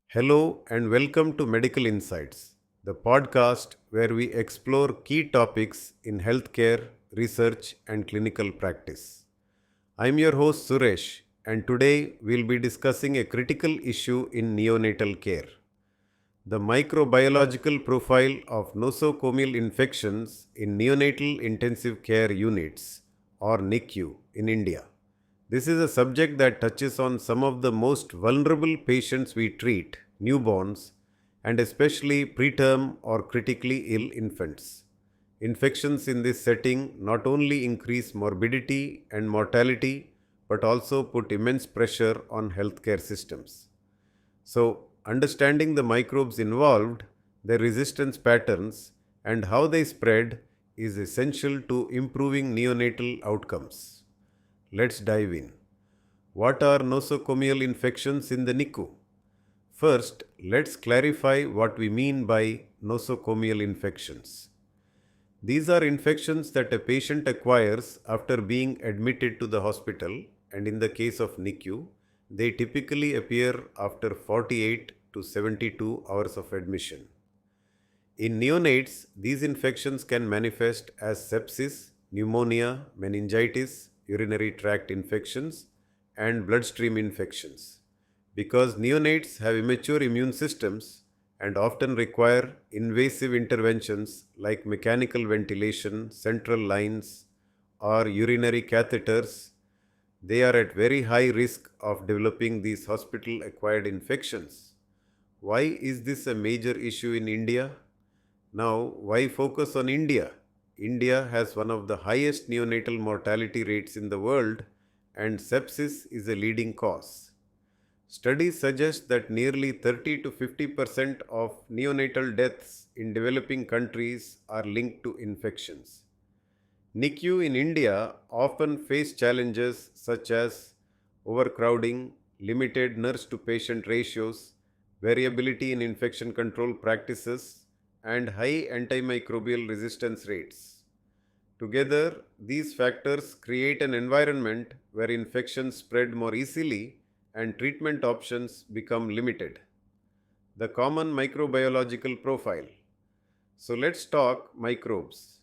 Hello and welcome to Medical Insights, the podcast where we explore key topics in healthcare, research, and clinical practice. I'm your host Suresh, and today we'll be discussing a critical issue in neonatal care: the microbiological profile of nosocomial infections in neonatal intensive care units, or NICU, in India. This is a subject that touches on some of the most vulnerable patients we treat, newborns, and especially preterm or critically ill infants. Infections in this setting not only increase morbidity and mortality but also put immense pressure on healthcare systems. So, understanding the microbes involved, their resistance patterns, and how they spread is essential to improving neonatal outcomes. Let's dive in. What are nosocomial infections in the NICU? First, let's clarify what we mean by nosocomial infections. These are infections that a patient acquires after being admitted to the hospital, and in the case of NICU, they typically appear after 48 to 72 hours of admission. In neonates, these infections can manifest as sepsis, pneumonia, meningitis, urinary tract infections, and bloodstream infections. Because neonates have immature immune systems and often require invasive interventions like mechanical ventilation, central lines, or urinary catheters, they are at very high risk of developing these hospital acquired infections. Why is this a major issue in India? Now, why focus on India? India has one of the highest neonatal mortality rates in the world, and sepsis is a leading cause. Studies suggest that nearly 30 to 50% of neonatal deaths in developing countries are linked to infections. NICU in India often face challenges such as overcrowding, limited nurse to patient ratios, variability in infection control practices, and high antimicrobial resistance rates. Together, these factors create an environment where infections spread more easily and treatment options become limited. The common microbiological profile. So let's talk microbes.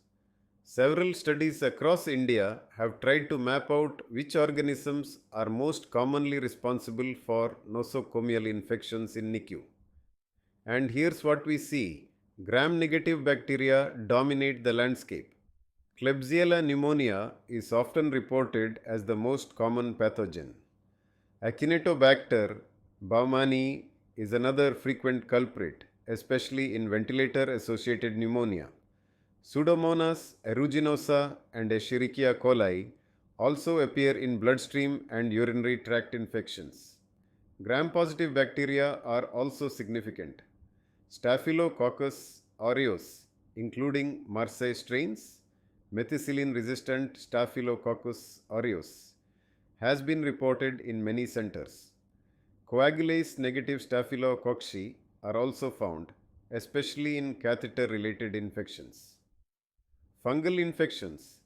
Several studies across India have tried to map out which organisms are most commonly responsible for nosocomial infections in NICU. And here's what we see: gram negative bacteria dominate the landscape. Klebsiella pneumonia is often reported as the most common pathogen. Acinetobacter baumannii is another frequent culprit, especially in ventilator associated pneumonia. Pseudomonas aeruginosa and Escherichia coli also appear in bloodstream and urinary tract infections. Gram positive bacteria are also significant. Staphylococcus aureus, including Marseille strains, methicillin resistant Staphylococcus aureus, has been reported in many centers. Coagulase negative Staphylococci are also found, especially in catheter related infections. Fungal infections.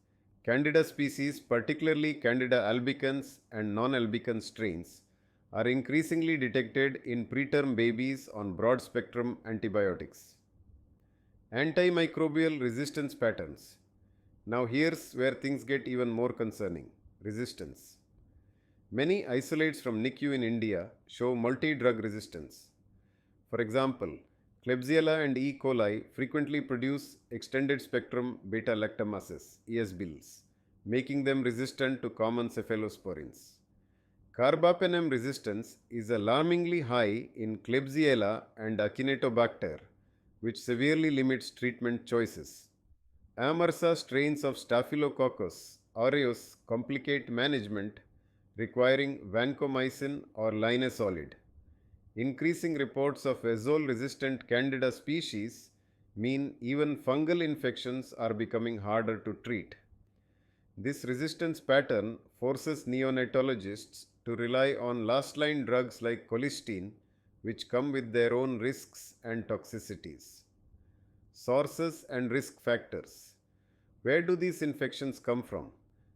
Candida species, particularly Candida albicans and non albicans strains, are increasingly detected in preterm babies on broad spectrum antibiotics. Antimicrobial resistance patterns. Now, here's where things get even more concerning: resistance. Many isolates from NICU in India show multi drug resistance. For example, Klebsiella and E. coli frequently produce extended spectrum beta lactamases, ESBILs, making them resistant to common cephalosporins. Carbapenem resistance is alarmingly high in Klebsiella and Acinetobacter, which severely limits treatment choices. Amarsa strains of Staphylococcus aureus complicate management, requiring vancomycin or linezolid. Increasing reports of azole-resistant Candida species mean even fungal infections are becoming harder to treat. This resistance pattern forces neonatologists to rely on last-line drugs like colistin, which come with their own risks and toxicities. Sources and risk factors. Where do these infections come from?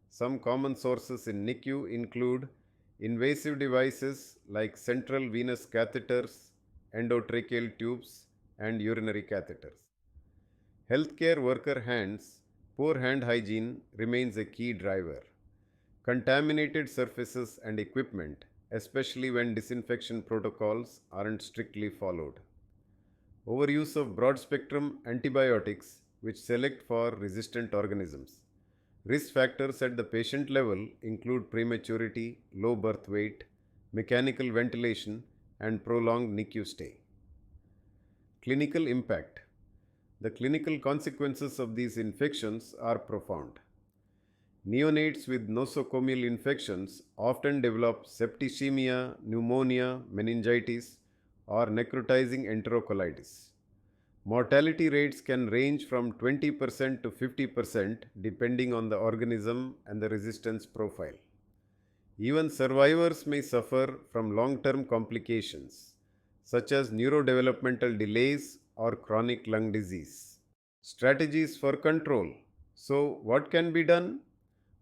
Some common sources in NICU include invasive devices like central venous catheters, endotracheal tubes, and urinary catheters. Healthcare worker hands, poor hand hygiene remains a key driver. Contaminated surfaces and equipment, especially when disinfection protocols aren't strictly followed. Overuse of broad spectrum antibiotics, which select for resistant organisms. Risk factors at the patient level include prematurity, low birth weight, mechanical ventilation, and prolonged NICU stay. Clinical impact. The clinical consequences of these infections are profound. Neonates with nosocomial infections often develop septicemia, pneumonia, meningitis, or necrotizing enterocolitis. Mortality rates can range from 20% to 50% depending on the organism and the resistance profile. Even survivors may suffer from long-term complications, such as neurodevelopmental delays or chronic lung disease. Strategies for control. So, what can be done?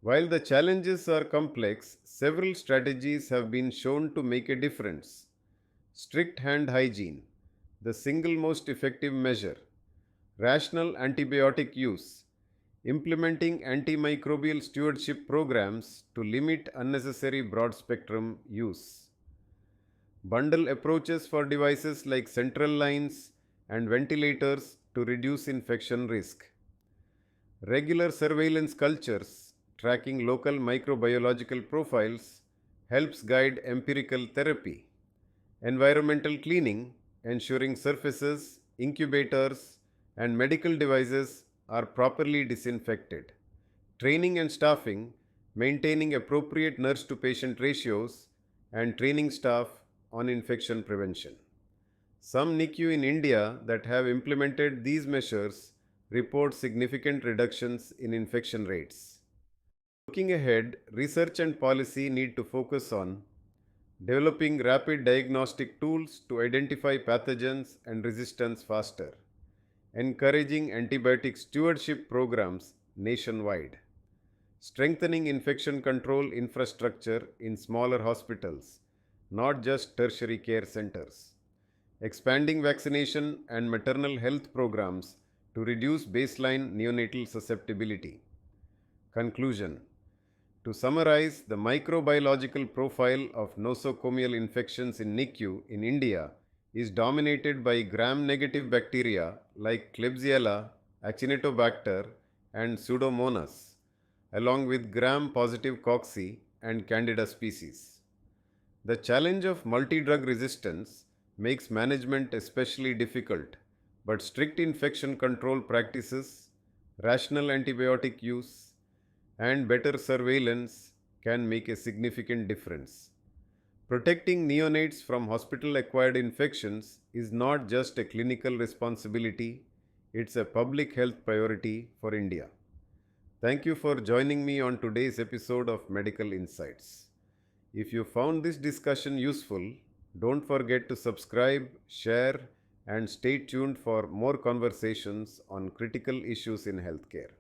While the challenges are complex, several strategies have been shown to make a difference. Strict hand hygiene, the single most effective measure. Rational antibiotic use, implementing antimicrobial stewardship programs to limit unnecessary broad spectrum use. Bundle approaches for devices like central lines and ventilators to reduce infection risk. Regular surveillance cultures tracking local microbiological profiles helps guide empirical therapy. Environmental cleaning, ensuring surfaces, incubators, and medical devices are properly disinfected. Training and staffing, maintaining appropriate nurse to patient ratios, and training staff on infection prevention. Some NICU in India that have implemented these measures report significant reductions in infection rates. Looking ahead, research and policy need to focus on developing rapid diagnostic tools to identify pathogens and resistance faster, encouraging antibiotic stewardship programs nationwide, strengthening infection control infrastructure in smaller hospitals, not just tertiary care centers, expanding vaccination and maternal health programs to reduce baseline neonatal susceptibility. Conclusion. To summarize, the microbiological profile of nosocomial infections in NICU in India is dominated by gram-negative bacteria like Klebsiella, Acinetobacter, and Pseudomonas, along with gram-positive cocci and Candida species. The challenge of multi-drug resistance makes management especially difficult, but strict infection control practices, rational antibiotic use, and better surveillance can make a significant difference. Protecting neonates from hospital-acquired infections is not just a clinical responsibility, it's a public health priority for India. Thank you for joining me on today's episode of Medical Insights. If you found this discussion useful, don't forget to subscribe, share, and stay tuned for more conversations on critical issues in healthcare.